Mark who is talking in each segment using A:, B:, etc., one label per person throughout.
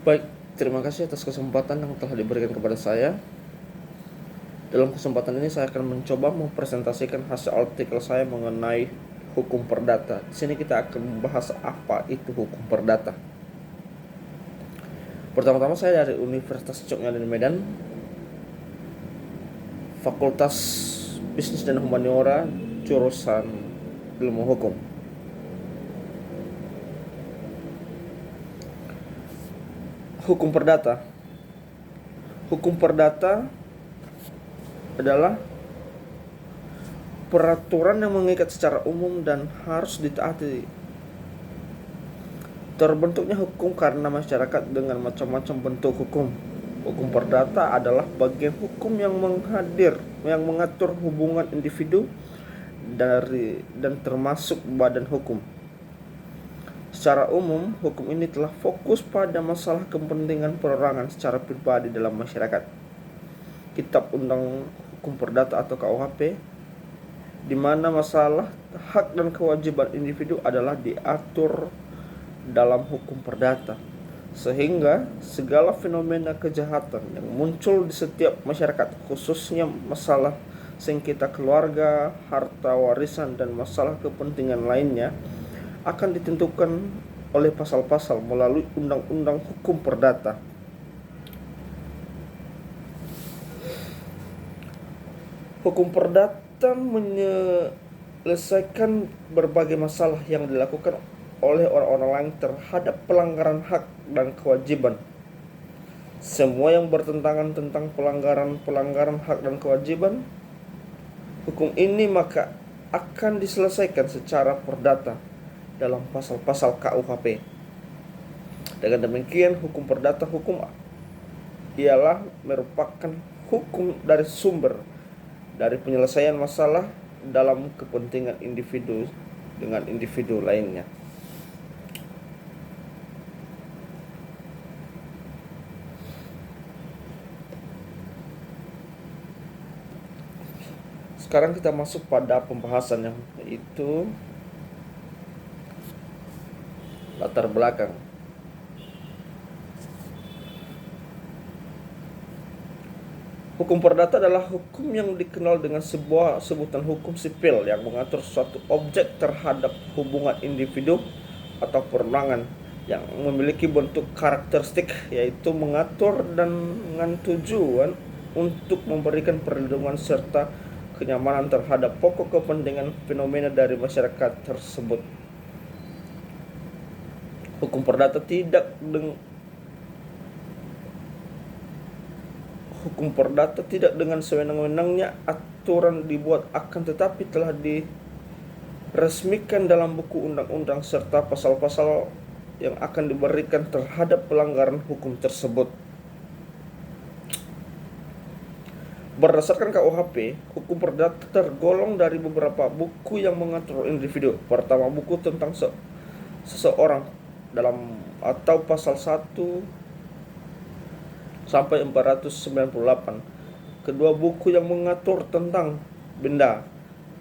A: Baik, terima kasih atas kesempatan yang telah diberikan kepada saya. Dalam kesempatan ini saya akan mencoba mempresentasikan hasil artikel saya mengenai hukum perdata. Di sini kita akan membahas apa itu hukum perdata. Pertama-tama saya dari Universitas Coknya dan Medan, Fakultas Bisnis dan Humaniora, jurusan Ilmu Hukum. Hukum perdata. Hukum perdata adalah peraturan yang mengikat secara umum dan harus ditaati. Terbentuknya hukum karena masyarakat dengan macam-macam bentuk hukum. Hukum perdata adalah bagian hukum yang mengatur hubungan individu dan termasuk badan hukum. Secara umum, hukum ini telah fokus pada masalah kepentingan perorangan secara pribadi dalam masyarakat. Kitab Undang Hukum Perdata atau KUHP, di mana masalah hak dan kewajiban individu adalah diatur dalam hukum perdata, sehingga segala fenomena kejahatan yang muncul di setiap masyarakat, khususnya masalah sengketa keluarga, harta warisan, dan masalah kepentingan lainnya, akan ditentukan oleh pasal-pasal melalui Undang-Undang Hukum Perdata. Hukum perdata menyelesaikan berbagai masalah yang dilakukan oleh orang-orang lain terhadap pelanggaran hak dan kewajiban. Semua yang bertentangan tentang pelanggaran hak dan kewajiban hukum ini maka akan diselesaikan secara perdata dalam pasal-pasal KUHP. Dengan demikian, hukum perdata ialah merupakan hukum dari sumber dari penyelesaian masalah dalam kepentingan individu dengan individu lainnya. Sekarang kita masuk pada pembahasan yang yaitu latar belakang. Hukum perdata adalah hukum yang dikenal dengan sebuah sebutan hukum sipil yang mengatur suatu objek terhadap hubungan individu atau perorangan yang memiliki bentuk karakteristik, yaitu mengatur dengan tujuan untuk memberikan perlindungan serta kenyamanan terhadap pokok kepentingan fenomena dari masyarakat tersebut. Hukum perdata tidak dengan sewenang-wenangnya aturan dibuat, akan tetapi telah diresmikan dalam buku undang-undang serta pasal-pasal yang akan diberikan terhadap pelanggaran hukum tersebut. Berdasarkan KUHP, hukum perdata tergolong dari beberapa buku yang mengatur individu. Pertama, buku tentang seseorang dalam atau pasal 1 sampai 498. Kedua, buku yang mengatur tentang benda,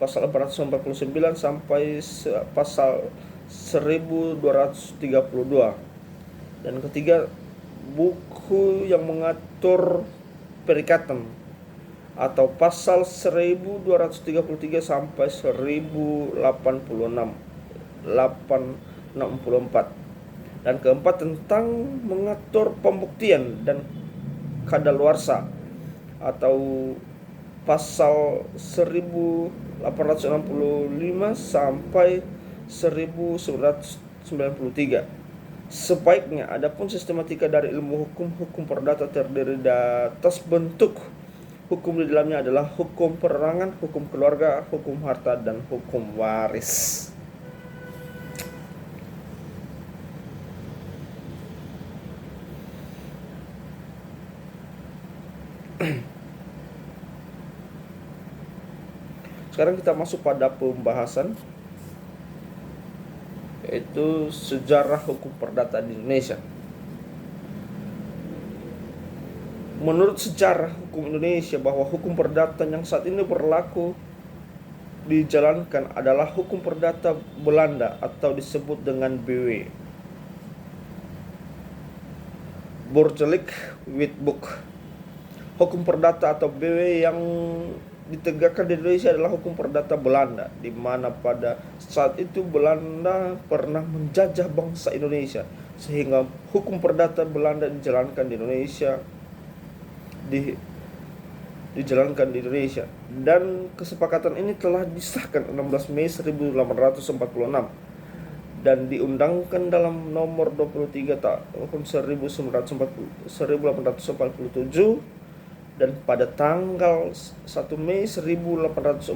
A: pasal 449 sampai pasal 1232. Dan ketiga, buku yang mengatur perikatan atau pasal 1233 sampai 1084. Dan keempat, tentang mengatur pembuktian dan kadaluarsa atau pasal 1865 sampai 1993. Sebaiknya, adapun sistematika dari ilmu hukum perdata terdiri atas bentuk hukum di dalamnya adalah hukum perorangan, hukum keluarga, hukum harta, dan hukum waris. Sekarang kita masuk pada pembahasan, yaitu sejarah hukum perdata di Indonesia. Menurut sejarah hukum Indonesia, bahwa hukum perdata yang saat ini berlaku dijalankan adalah hukum perdata Belanda atau disebut dengan BW. Borjelik Witboek. Hukum perdata atau BW yang ditegakkan di Indonesia adalah hukum perdata Belanda, di mana pada saat itu Belanda pernah menjajah bangsa Indonesia, sehingga hukum perdata Belanda dijalankan di Indonesia, dan kesepakatan ini telah disahkan 16 Mei 1846 dan diundangkan dalam nomor 23 tahun 1847, dan pada tanggal 1 Mei 1848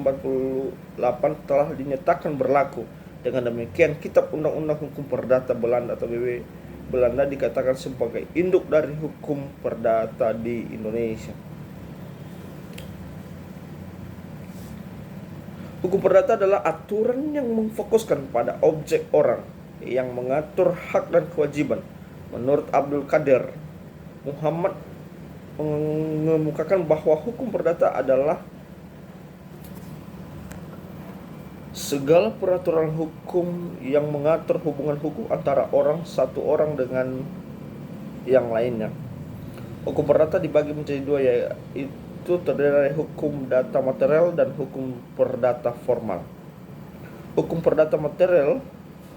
A: telah dinyatakan berlaku. Dengan demikian, Kitab Undang-Undang Hukum Perdata Belanda atau BW Belanda dikatakan sebagai induk dari hukum perdata di Indonesia. Hukum perdata adalah aturan yang memfokuskan pada objek orang yang mengatur hak dan kewajiban. Menurut Abdul Qadir Muhammad mengemukakan bahwa hukum perdata adalah segala peraturan hukum yang mengatur hubungan hukum antara satu orang dengan yang lainnya. Hukum perdata dibagi menjadi dua, yaitu terdiri dari hukum data material dan hukum perdata formal. Hukum perdata material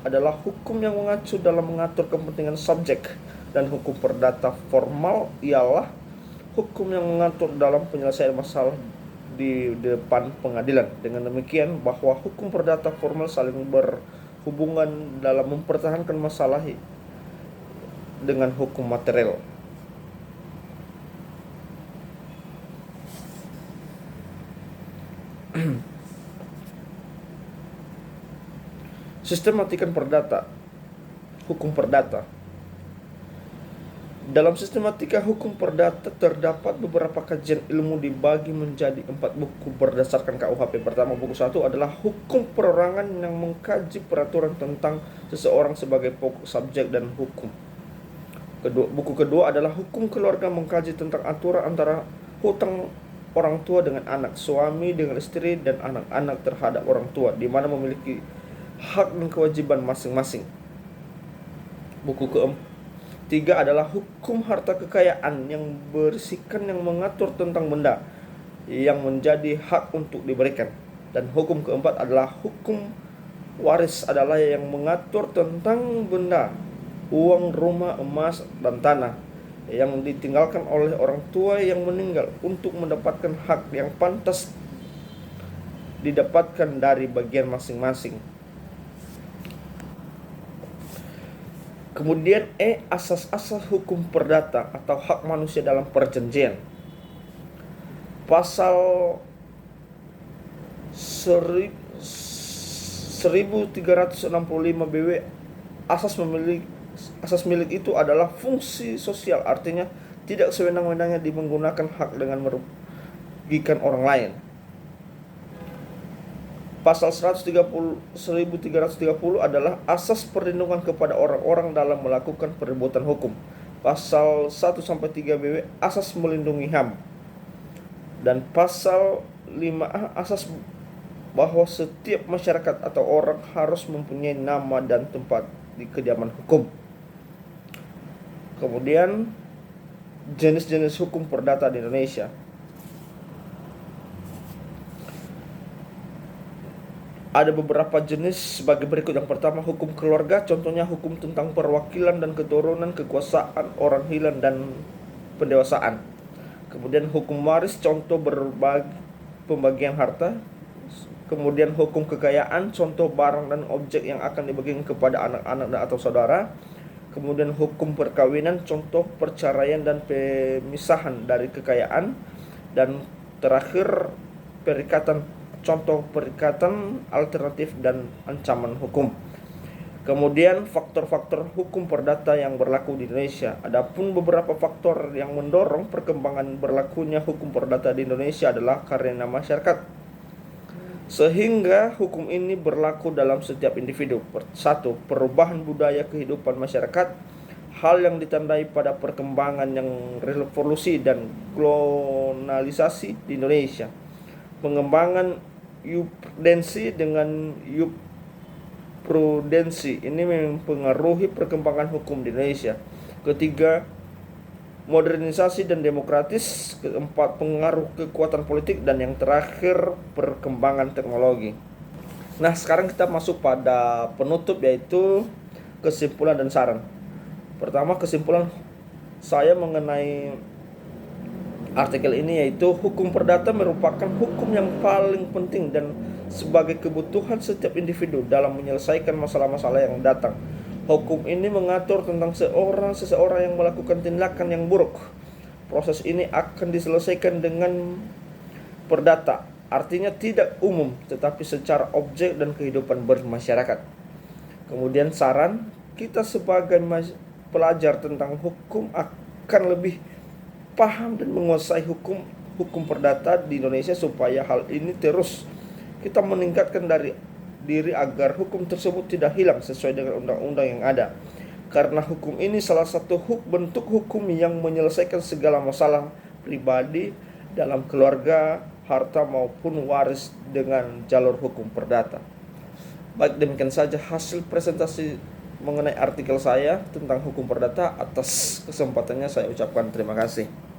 A: adalah hukum yang mengacu dalam mengatur kepentingan subjek, dan hukum perdata formal ialah hukum yang mengatur dalam penyelesaian masalah di depan pengadilan. Dengan demikian, bahwa hukum perdata formal saling berhubungan dalam mempertahankan masalah dengan hukum material. Sistematikan perdata, hukum perdata. Dalam sistematika hukum perdata terdapat beberapa kajian ilmu dibagi menjadi 4 buku berdasarkan KUHP. Pertama, buku 1 adalah hukum perorangan yang mengkaji peraturan tentang seseorang sebagai pokok subjek dan hukum. Buku kedua adalah hukum keluarga, mengkaji tentang aturan antara hutang orang tua dengan anak, suami dengan istri, dan anak-anak terhadap orang tua, di mana memiliki hak dan kewajiban masing-masing. Buku ketiga adalah hukum harta kekayaan yang berisikan yang mengatur tentang benda yang menjadi hak untuk diberikan. Dan hukum keempat adalah hukum waris, adalah yang mengatur tentang benda, uang, rumah, emas, dan tanah yang ditinggalkan oleh orang tua yang meninggal untuk mendapatkan hak yang pantas didapatkan dari bagian masing-masing. Kemudian asas-asas hukum perdata atau hak manusia dalam perjanjian. Pasal 1365 BW, asas milik itu adalah fungsi sosial, artinya tidak sewenang-wenangnya menggunakan hak dengan merugikan orang lain. Pasal 1330 adalah asas perlindungan kepada orang-orang dalam melakukan perbuatan hukum. Pasal 1-3 BW, asas melindungi HAM. Dan pasal 5A, asas bahwa setiap masyarakat atau orang harus mempunyai nama dan tempat di kediaman hukum. Kemudian jenis-jenis hukum perdata di Indonesia. Ada beberapa jenis sebagai berikut. Yang pertama, hukum keluarga, contohnya hukum tentang perwakilan dan keturunan, kekuasaan, orang hilang, dan pendewasaan. Kemudian hukum waris, contoh pembagian harta. Kemudian hukum kekayaan, contoh barang dan objek yang akan dibagikan kepada anak-anak atau saudara. Kemudian hukum perkawinan, contoh perceraian dan pemisahan dari kekayaan. Dan terakhir perikatan, contoh perikatan alternatif dan ancaman hukum. Kemudian faktor-faktor hukum perdata yang berlaku di Indonesia. Adapun beberapa faktor yang mendorong perkembangan berlakunya hukum perdata di Indonesia adalah karena masyarakat, sehingga hukum ini berlaku dalam setiap individu. 1. Perubahan budaya kehidupan masyarakat, hal yang ditandai pada perkembangan yang revolusi dan globalisasi di Indonesia. Pengembangan jurisprudensi dengan jurisprudensi ini mempengaruhi perkembangan hukum di Indonesia. Ketiga, modernisasi dan demokratis, keempat pengaruh kekuatan politik, dan yang terakhir perkembangan teknologi. Nah, sekarang kita masuk pada penutup, yaitu kesimpulan dan saran. Pertama, kesimpulan saya mengenai artikel ini yaitu hukum perdata merupakan hukum yang paling penting dan sebagai kebutuhan setiap individu dalam menyelesaikan masalah-masalah yang datang. Hukum ini mengatur tentang seseorang yang melakukan tindakan yang buruk. Proses ini akan diselesaikan dengan perdata, artinya tidak umum tetapi secara objek dan kehidupan bermasyarakat. Kemudian saran, kita sebagai pelajar tentang hukum akan lebih paham dan menguasai hukum perdata di Indonesia supaya hal ini terus kita meningkatkan dari diri agar hukum tersebut tidak hilang sesuai dengan undang-undang yang ada. Karena hukum ini salah satu bentuk hukum yang menyelesaikan segala masalah pribadi dalam keluarga, harta maupun waris dengan jalur hukum perdata. Baik, demikian saja hasil presentasi mengenai artikel saya tentang hukum perdata. Atas kesempatannya saya ucapkan terima kasih.